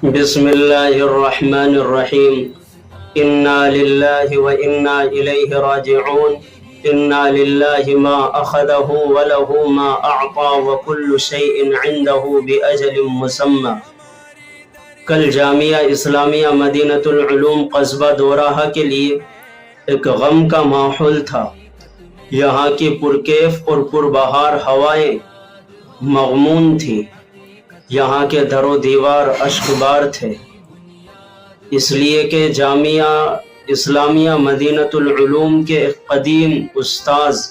بسم اللہ الرحمن الرحیم انا للہ و انا الیہ راجعون انا للہ ما اخذہ ولہ ما اعطا وکل شیء عندہ باجل مسمی۔ کل جامعہ اسلامیہ مدینۃ العلوم قصبہ دوراہا کے لیے ایک غم کا ماحول تھا۔ یہاں کی پرکیف اور پربہار ہوائیں مغمون تھیں، یہاں کے در و دیوار اشکبار تھے، اس لیے کہ جامعہ اسلامیہ مدینۃ العلوم کے ایک قدیم استاذ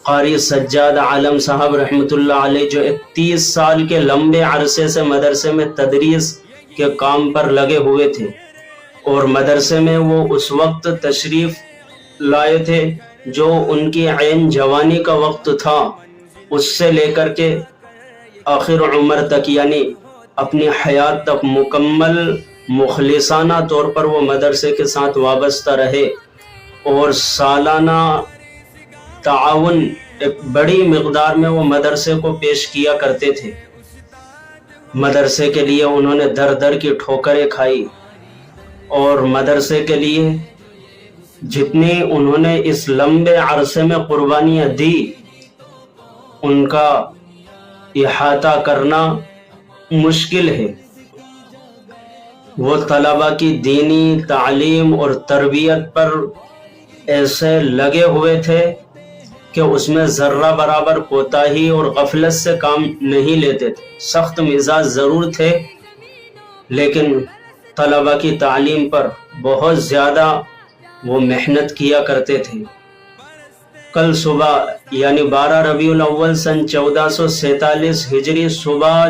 قاری سجاد عالم صاحب رحمۃ اللہ علیہ، جو 31 سال کے لمبے عرصے سے مدرسے میں تدریس کے کام پر لگے ہوئے تھے، اور مدرسے میں وہ اس وقت تشریف لائے تھے جو ان کی عین جوانی کا وقت تھا، اس سے لے کر کے آخر عمر تک، یعنی اپنی حیات تک مکمل مخلصانہ طور پر وہ مدرسے کے ساتھ وابستہ رہے، اور سالانہ تعاون ایک بڑی مقدار میں وہ مدرسے کو پیش کیا کرتے تھے۔ مدرسے کے لیے انہوں نے در در کی ٹھوکریں کھائی، اور مدرسے کے لیے جتنی انہوں نے اس لمبے عرصے میں قربانیاں دی، ان کا احاطہ کرنا مشکل ہے۔ وہ طلبہ کی دینی تعلیم اور تربیت پر ایسے لگے ہوئے تھے کہ اس میں ذرہ برابر کوتاہی اور غفلت سے کام نہیں لیتے تھے۔ سخت مزاج ضرور تھے، لیکن طلبہ کی تعلیم پر بہت زیادہ وہ محنت کیا کرتے تھے۔ کل صبح یعنی 12 ربیع الاول سن 1447 ہجری صبح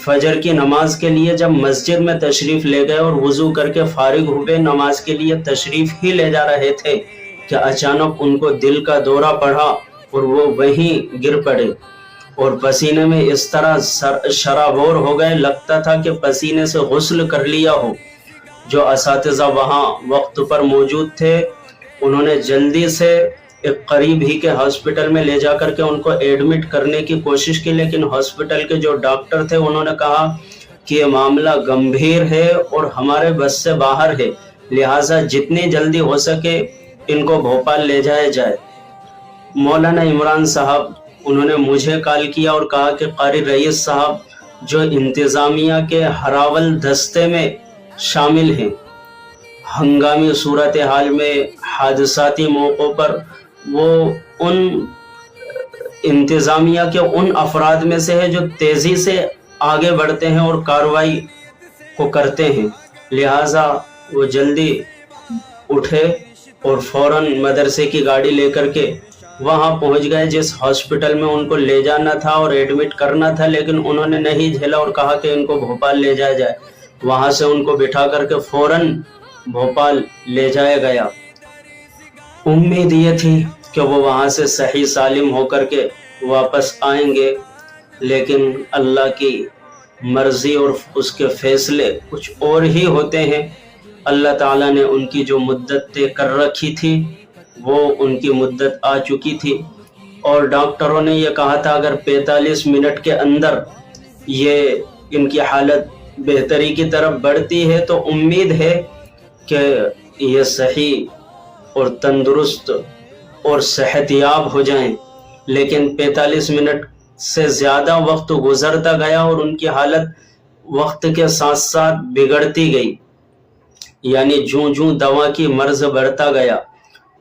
فجر کی نماز کے لیے جب مسجد میں تشریف لے گئے اور وضو کر کے فارغ ہوئے، نماز کے لیے تشریف ہی لے جا رہے تھے کہ اچانک ان کو دل کا دورہ پڑا اور وہ وہیں گر پڑے، اور پسینے میں اس طرح شرابور ہو گئے، لگتا تھا کہ پسینے سے غسل کر لیا ہو۔ جو اساتذہ وہاں وقت پر موجود تھے، انہوں نے جلدی سے ایک قریب ہی کے ہاسپٹل میں لے جا کر کے ان کو ایڈمٹ کرنے کی کوشش کی، لیکن ہاسپٹل کے جو ڈاکٹر تھے انہوں نے کہا کہ یہ معاملہ گمبھیر ہے اور ہمارے بس سے باہر ہے، لہٰذا جتنی جلدی ہو سکے ان کو بھوپال لے جایا جائے۔ مولانا عمران صاحب انہوں نے مجھے کال کیا اور کہا کہ قاری رئیس صاحب جو انتظامیہ کے ہراول دستے میں شامل ہیں، ہنگامی صورتحال میں حادثاتی موقعوں پر وہ ان انتظامیہ کے ان افراد میں سے ہے جو تیزی سے آگے بڑھتے ہیں اور کارروائی کو کرتے ہیں، لہٰذا وہ جلدی اٹھے اور فوراً مدرسے کی گاڑی لے کر کے وہاں پہنچ گئے جس ہاسپٹل میں ان کو لے جانا تھا اور ایڈمٹ کرنا تھا، لیکن انہوں نے نہیں جھیلا اور کہا کہ ان کو بھوپال لے جایا جائے۔ وہاں سے ان کو بٹھا کر کے فوراً بھوپال لے جایا گیا۔ امید یہ تھی کہ وہ وہاں سے صحیح سالم ہو کر کے واپس آئیں گے، لیکن اللہ کی مرضی اور اس کے فیصلے کچھ اور ہی ہوتے ہیں۔ اللہ تعالیٰ نے ان کی جو مدت طے کر رکھی تھی وہ ان کی مدت آ چکی تھی، اور ڈاکٹروں نے یہ کہا تھا اگر 45 منٹ کے اندر یہ ان کی حالت بہتری کی طرف بڑھتی ہے تو امید ہے کہ یہ صحیح اور تندرست اور صحت یاب ہو جائیں، لیکن 45 منٹ سے زیادہ وقت گزرتا گیا اور ان کی حالت وقت کے ساتھ ساتھ بگڑتی گئی، یعنی جوں جوں دوا کی مرض بڑھتا گیا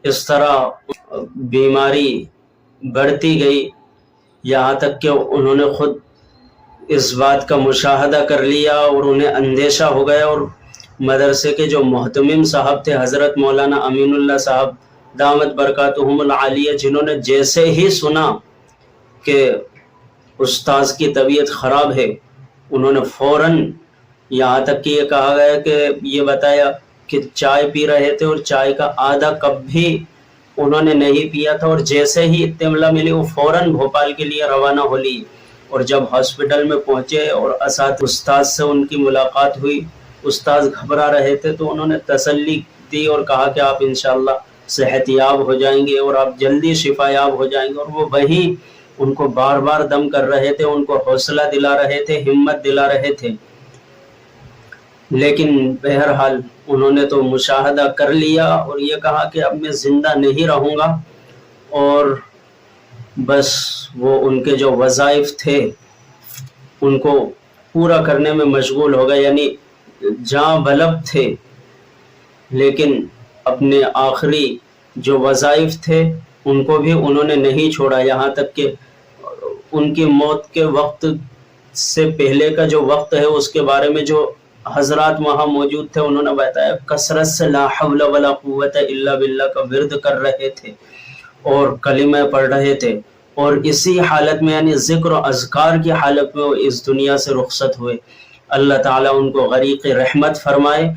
اس طرح بیماری بڑھتی گئی، یہاں تک کہ انہوں نے خود اس بات کا مشاہدہ کر لیا اور انہیں اندیشہ ہو گیا، اور مدرسے کے جو محتمم صاحب تھے حضرت مولانا امین اللہ صاحب دامت برکاتہم العالیہ، جنہوں نے جیسے ہی سنا کہ استاذ کی طبیعت خراب ہے، انہوں نے فوراً یہاں تک کہ یہ کہا گیا کہ یہ بتایا کہ چائے پی رہے تھے اور چائے کا آدھا کپ بھی انہوں نے نہیں پیا تھا، اور جیسے ہی اطلاع ملی وہ فوراً بھوپال کے لیے روانہ ہو لی، اور جب ہاسپٹل میں پہنچے اور استاذ سے ان کی ملاقات ہوئی، استاذ گھبرا رہے تھے تو انہوں نے تسلی دی اور کہا کہ آپ انشاءاللہ صحت یاب ہو جائیں گے اور آپ جلدی شفا یاب ہو جائیں گے، اور وہ وہیں ان کو بار بار دم کر رہے تھے، ان کو حوصلہ دلا رہے تھے، ہمت دلا رہے تھے۔ لیکن بہرحال انہوں نے تو مشاہدہ کر لیا اور یہ کہا کہ اب میں زندہ نہیں رہوں گا، اور بس وہ ان کے جو وظائف تھے ان کو پورا کرنے میں مشغول ہو گئے، یعنی جاں بلب تھے لیکن اپنے آخری جو وظائف تھے ان کو بھی انہوں نے نہیں چھوڑا، یہاں تک کہ ان کی موت کے وقت سے پہلے کا جو وقت ہے اس کے بارے میں جو حضرات وہاں موجود تھے انہوں نے بتایا کثرت سے لا حول ولا قوت الا باللہ کا ورد کر رہے تھے اور کلمہ پڑھ رہے تھے، اور اسی حالت میں یعنی ذکر و اذکار کی حالت میں وہ اس دنیا سے رخصت ہوئے۔ اللہ تعالیٰ ان کو غریق رحمت فرمائے،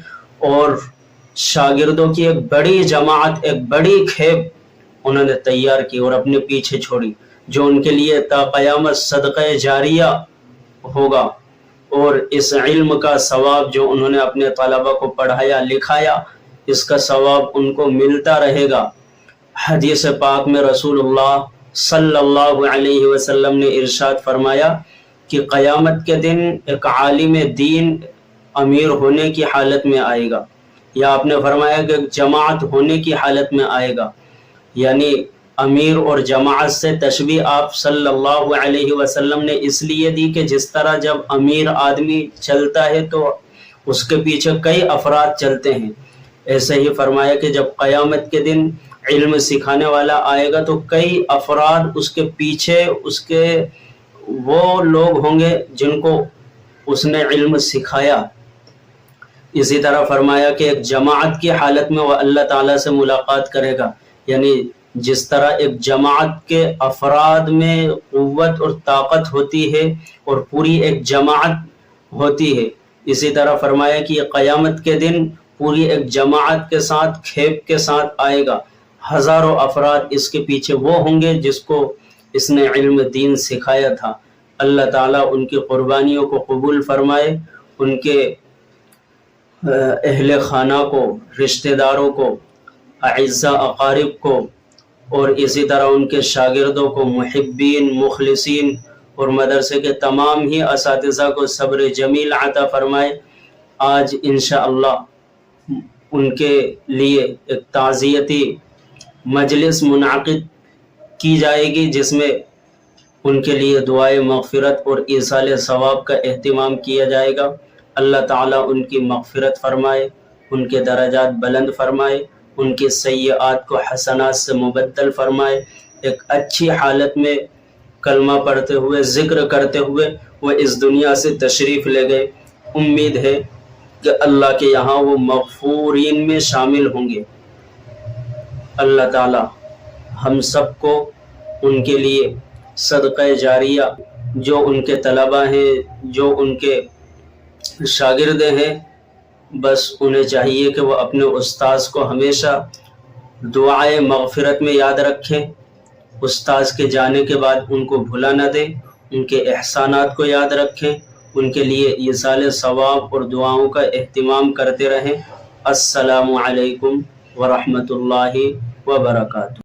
اور شاگردوں کی ایک بڑی جماعت، ایک بڑی کھیپ انہوں نے تیار کی اور اپنے پیچھے چھوڑی، جو ان کے لیے تا قیامت صدقہ جاریہ ہوگا، اور اس علم کا ثواب جو انہوں نے اپنے طلبہ کو پڑھایا لکھایا اس کا ثواب ان کو ملتا رہے گا۔ حدیث پاک میں رسول اللہ صلی اللہ علیہ وسلم نے ارشاد فرمایا کہ قیامت کے دن ایک عالم دین امیر ہونے کی حالت میں آئے گا، یا آپ نے فرمایا کہ ایک جماعت ہونے کی حالت میں آئے گا، یعنی امیر اور جماعت سے تشبیہ آپ صلی اللہ علیہ وسلم نے اس لیے دی کہ جس طرح جب امیر آدمی چلتا ہے تو اس کے پیچھے کئی افراد چلتے ہیں، ایسے ہی فرمایا کہ جب قیامت کے دن علم سکھانے والا آئے گا تو کئی افراد اس کے پیچھے اس کے وہ لوگ ہوں گے جن کو اس نے علم سکھایا۔ اسی طرح فرمایا کہ ایک جماعت کی حالت میں وہ اللہ تعالیٰ سے ملاقات کرے گا، یعنی جس طرح ایک جماعت کے افراد میں قوت اور طاقت ہوتی ہے اور پوری ایک جماعت ہوتی ہے، اسی طرح فرمایا کہ یہ قیامت کے دن پوری ایک جماعت کے ساتھ کھیپ کے ساتھ آئے گا، ہزاروں افراد اس کے پیچھے وہ ہوں گے جس کو اس نے علم دین سکھایا تھا۔ اللہ تعالیٰ ان کی قربانیوں کو قبول فرمائے، ان کے اہل خانہ کو، رشتہ داروں کو، اعزاء اقارب کو، اور اسی طرح ان کے شاگردوں کو، محبین، مخلصین اور مدرسے کے تمام ہی اساتذہ کو صبر جمیل عطا فرمائے۔ آج انشاءاللہ ان کے لیے ایک تعزیتی مجلس منعقد کی جائے گی جس میں ان کے لیے دعائے مغفرت اور ایصال ثواب کا اہتمام کیا جائے گا۔ اللہ تعالیٰ ان کی مغفرت فرمائے، ان کے درجات بلند فرمائے، ان کی سیئات کو حسنات سے مبدل فرمائے، ایک اچھی حالت میں کلمہ پڑھتے ہوئے، ذکر کرتے ہوئے وہ اس دنیا سے تشریف لے گئے۔ امید ہے کہ اللہ کے یہاں وہ مغفورین میں شامل ہوں گے۔ اللہ تعالی ہم سب کو ان کے لیے صدقہ جاریہ، جو ان کے طلبہ ہیں، جو ان کے شاگرد ہیں، بس انہیں چاہیے کہ وہ اپنے استاذ کو ہمیشہ دعائے مغفرت میں یاد رکھیں، استاذ کے جانے کے بعد ان کو بھلا نہ دیں، ان کے احسانات کو یاد رکھیں، ان کے لیے ایصال ثواب اور دعاؤں کا اہتمام کرتے رہیں۔ السلام علیکم ورحمۃ اللہ وبرکاتہ۔